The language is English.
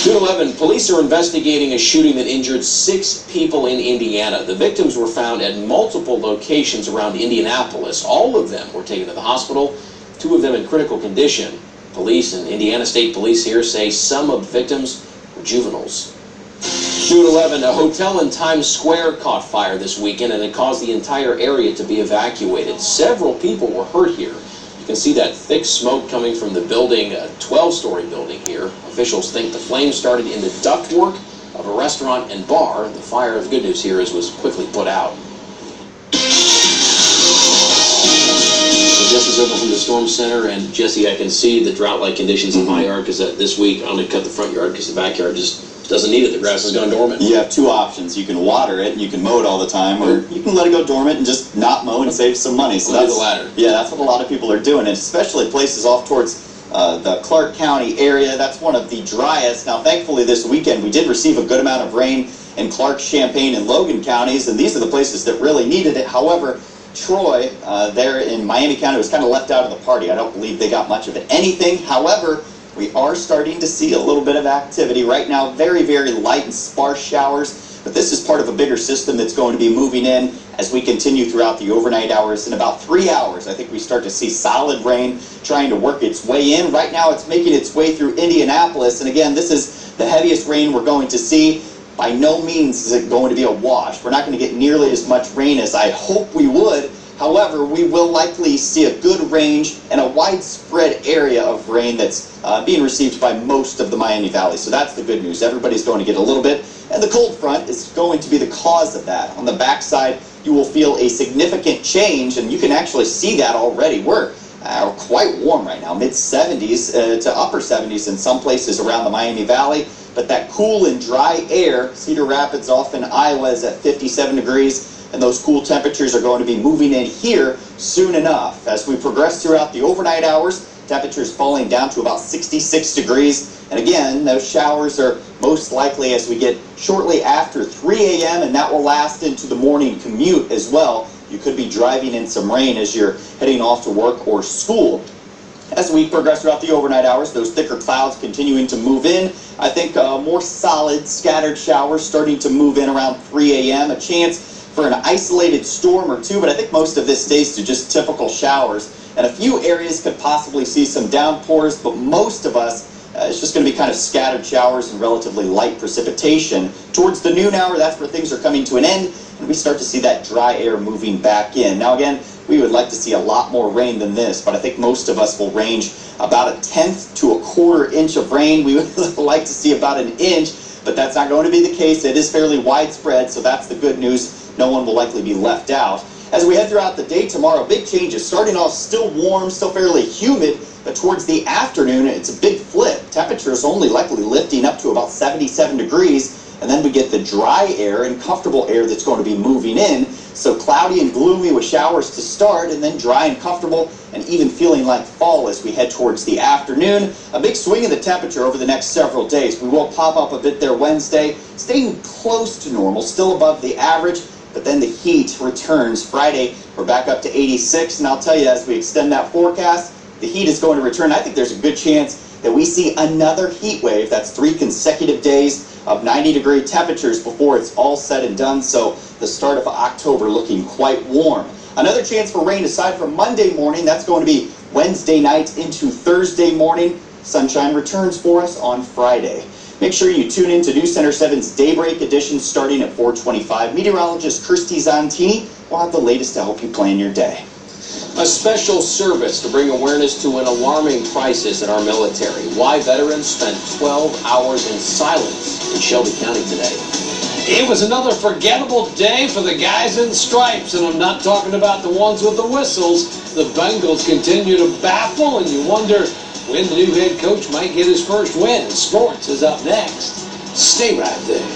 2/11, police are investigating a shooting that injured 6 people in Indiana. The victims were found at multiple locations around Indianapolis. All of them were taken to the hospital, 2 of them in critical condition. Police and Indiana State Police here say some of the victims were juveniles. 2/11, a hotel in Times Square caught fire this weekend, and it caused the entire area to be evacuated. Several people were hurt here. You can see that thick smoke coming from the building, a 12-story building here. Officials think the flames started in the ductwork of a restaurant and bar. The fire, the good news here is, was quickly put out. So Jesse's over from the Storm Center, and Jesse, I can see the drought-like conditions in my yard because this week I'm going to cut the front yard because the backyard just doesn't need it. The grass has gone dormant. You have 2 options. You can water it and you can mow it all the time, or you can let it go dormant and just not mow and save some money. So that's the latter. Yeah, that's what a lot of people are doing, and especially places off towards the Clark County area. That's one of the driest. Now, thankfully, this weekend we did receive a good amount of rain in Clark, Champaign, and Logan counties, and these are the places that really needed it. However, Troy, there in Miami County, was kind of left out of the party. I don't believe they got much of anything. However, we are starting to see a little bit of activity right now. Very, very light and sparse showers, but this is part of a bigger system that's going to be moving in as we continue throughout the overnight hours. In about 3 hours, I think we start to see solid rain trying to work its way in. Right now, it's making its way through Indianapolis, and again, this is the heaviest rain we're going to see. By no means is it going to be a wash. We're not going to get nearly as much rain as I hope we would. However, we will likely see a good range and a widespread area of rain that's being received by most of the Miami Valley. So that's the good news. Everybody's going to get a little bit, and the cold front is going to be the cause of that. On the backside, you will feel a significant change, and you can actually see that already. We're quite warm right now, mid-70s to upper 70s in some places around the Miami Valley. But that cool and dry air, Cedar Rapids off in Iowa is at 57 degrees. And those cool temperatures are going to be moving in here soon enough. As we progress throughout the overnight hours, temperatures falling down to about 66 degrees. And again, those showers are most likely as we get shortly after 3 a.m. and that will last into the morning commute as well. You could be driving in some rain as you're heading off to work or school. As we progress throughout the overnight hours, those thicker clouds continuing to move in. I think more solid scattered showers starting to move in around 3 a.m. A chance for an isolated storm or 2, but I think most of this stays to just typical showers. And a few areas could possibly see some downpours, but most of us, it's just going to be kind of scattered showers and relatively light precipitation. Towards the noon hour, that's where things are coming to an end, and we start to see that dry air moving back in. Now again, we would like to see a lot more rain than this, but I think most of us will range about 1/10 to 1/4 inch of rain. We would like to see about 1 inch, but that's not going to be the case. It is fairly widespread, so that's the good news. No one will likely be left out. As we head throughout the day tomorrow, big changes. Starting off still warm, still fairly humid, but towards the afternoon, it's a big flip. Temperatures only likely lifting up to about 77 degrees, and then we get the dry air and comfortable air that's going to be moving in. So cloudy and gloomy with showers to start, and then dry and comfortable, and even feeling like fall as we head towards the afternoon. A big swing in the temperature over the next several days. We will pop up a bit there Wednesday, staying close to normal, still above the average. But then the heat returns. Friday, we're back up to 86, and I'll tell you, as we extend that forecast, the heat is going to return. I think there's a good chance that we see another heat wave. That's 3 consecutive days of 90-degree temperatures before it's all said and done. So the start of October looking quite warm. Another chance for rain aside from Monday morning. That's going to be Wednesday night into Thursday morning. Sunshine returns for us on Friday. Make sure you tune in to News Center 7's Daybreak edition starting at 4:25. Meteorologist Kirsty Zontini will have the latest to help you plan your day. A special service to bring awareness to an alarming crisis in our military. Why veterans spent 12 hours in silence in Shelby County today. It was another forgettable day for the guys in stripes, and I'm not talking about the ones with the whistles. The Bengals continue to baffle, and you wonder when the new head coach might get his first win. Sports is up next. Stay right there.